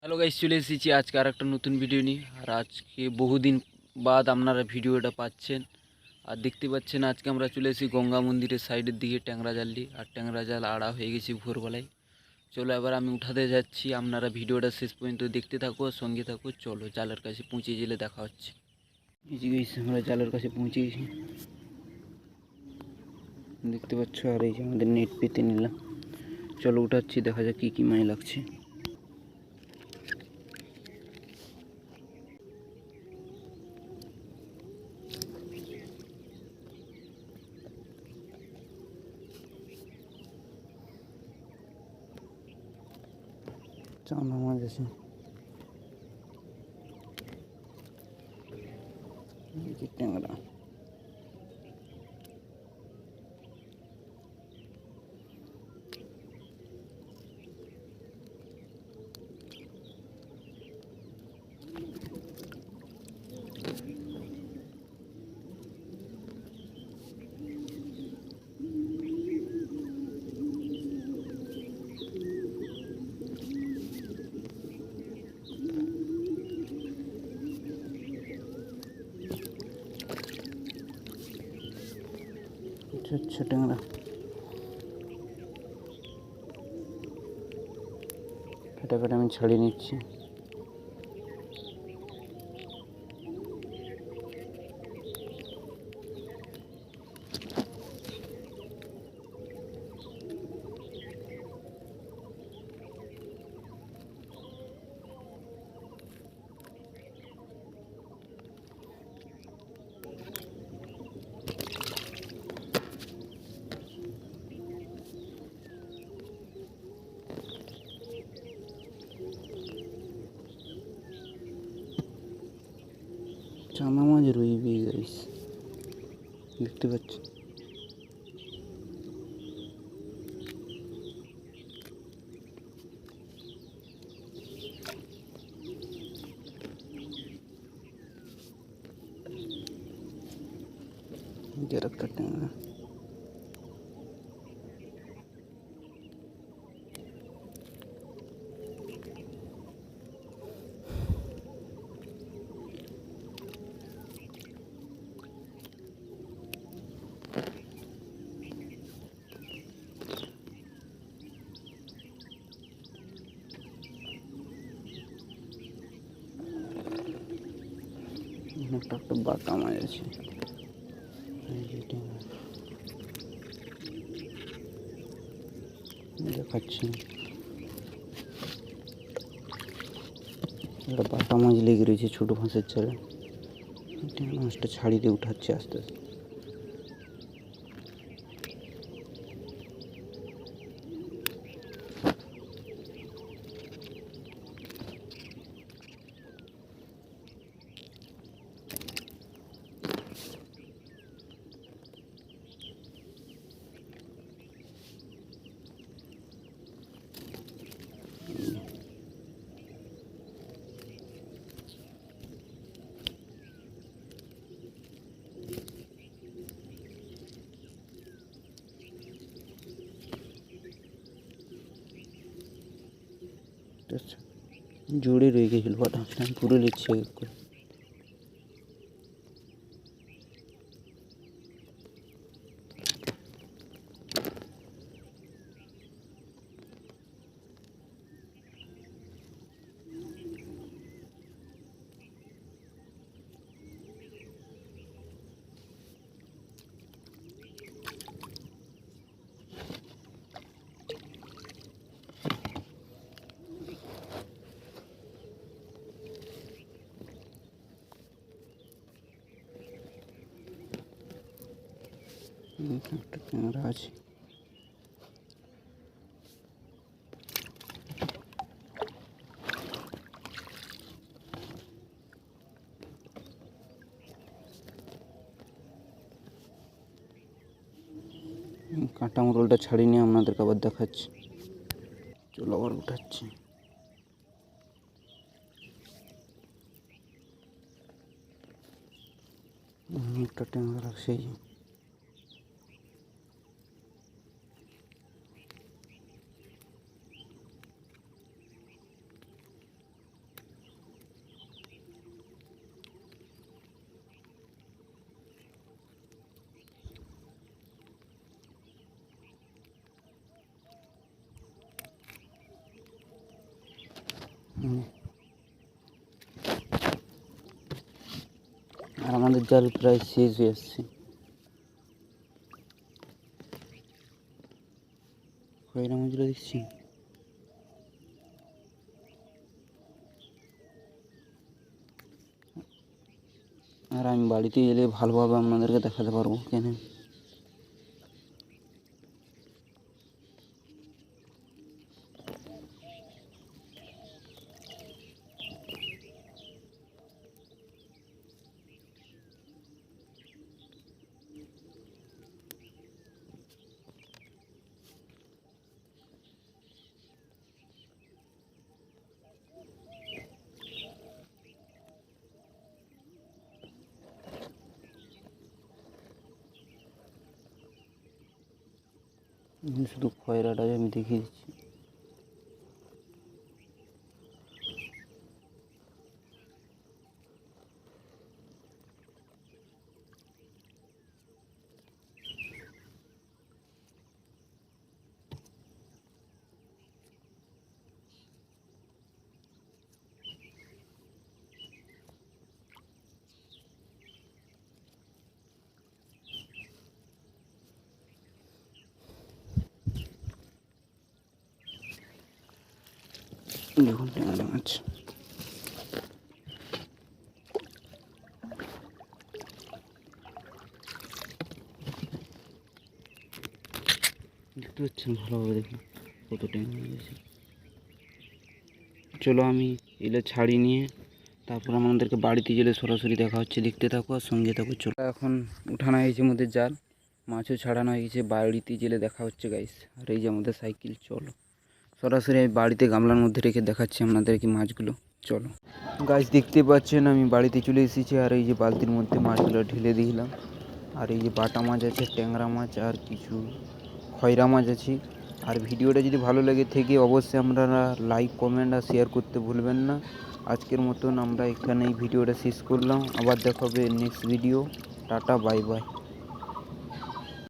Hello guys, চলে এসেছি আজকে আর একটা নতুন ভিডিও নিয়ে। আর আজকে বহুদিন বাদ আপনারা ভিডিওটা পাচ্ছেন। আর দেখতে পাচ্ছেন আজকে আমরা চলে এসেছি গঙ্গা মন্দিরের সাইডের দিকে ট্যাংরা জাল নিয়ে। আর ট্যাংরা জাল আড়া হয়ে গেছি ভোরবেলায়। চলো এবার আমি উঠাতে যাচ্ছি, আপনারা ভিডিওটা শেষ পর্যন্ত দেখতে থাকো, সঙ্গে থাকো। চলো জালের কাছে পৌঁছে গেলে দেখা হচ্ছে। এই যে গাইস, আমরা জালের কাছে পৌঁছে গেছি, দেখতে পাচ্ছ। আর এই যে আমাদের নেট পেতে নিলাম। চলো উঠাচ্ছি, দেখা যাক কী কী মাছ লাগছে। চানা মাছ আছে, ট্যাংরা। আচ্ছা ট্যাংরা, ফটাফট আমি ছাড়িয়ে নিচ্ছি। চানা মাছ রুইবি গাইস, দেখতে পাচ্ছি। একটা ট্যাংরা, একটা বাটা মাছ আছে। দেখাচ্ছি, একটা বাটা মাছ লেগে রয়েছে ছোটো ফাঁসের চালে। মাছটা ছাড়িয়ে দিয়ে উঠাচ্ছে আস্তে আস্তে। আচ্ছা, জুড়ে রয়ে গেছিল বাটা, আমি পুরো লিখছি এক এক করে। একটা ট্যাংরা আছে। কাঁটা মোড়লটা ছাড়িয়ে নিয়ে আপনাদেরকে আবার দেখাচ্ছি। চলো আবার উঠাচ্ছি। একটা ট্যাংরা রাখছি। হুম। আর আমাদের জাল প্রায় শেষ হয়ে আসছে। খয়রা মাছগুলো দেখছি। আর আমি বাড়িতে এলে ভালোভাবে আপনাদেরকে দেখাতে পারবো কেন। শুধু খয়রাটাই আমি দেখিয়ে দিচ্ছি। দেখুন ট্যাংরা মাছ। দেখতে পাচ্ছেন ভালোভাবে দেখুন কত ট্যাংরা আছে। চলো আমি এলে ছাড়ি নিয়ে তারপর আমাদেরকে বাড়িতে গেলে সরাসরি দেখা হচ্ছে। দেখতে থাকো আর সঙ্গে থাকো। চলো এখন উঠানো হয়েছে আমাদের জাল, মাছও ছাড়ানো হয়ে গেছে। বাড়িতে গেলে দেখা হচ্ছে গাইস। আর এই যে আমাদের সাইকেল। চলো সরাসরি আমি বাড়িতে গামলার মধ্যে রেখে দেখাচ্ছি আপনাদেরকে মাছগুলো। চলো গাইস, দেখতে পাচ্ছেন আমি বাড়িতে চলে এসেছি। আর এই যে বালতির মধ্যে মাছগুলো ঢেলে দিলাম। আর এই যে বাটা মাছ আছে, ট্যাংরা মাছ আর কিছু খয়রা মাছ আছে। আর ভিডিওটা যদি ভালো লেগে থেকে অবশ্যই আপনারা লাইক, কমেন্ট আর শেয়ার করতে ভুলবেন না। আজকের মতন আমরা এখানেই ভিডিওটা শেষ করলাম। আবার দেখা হবে next video. Tata, bye bye.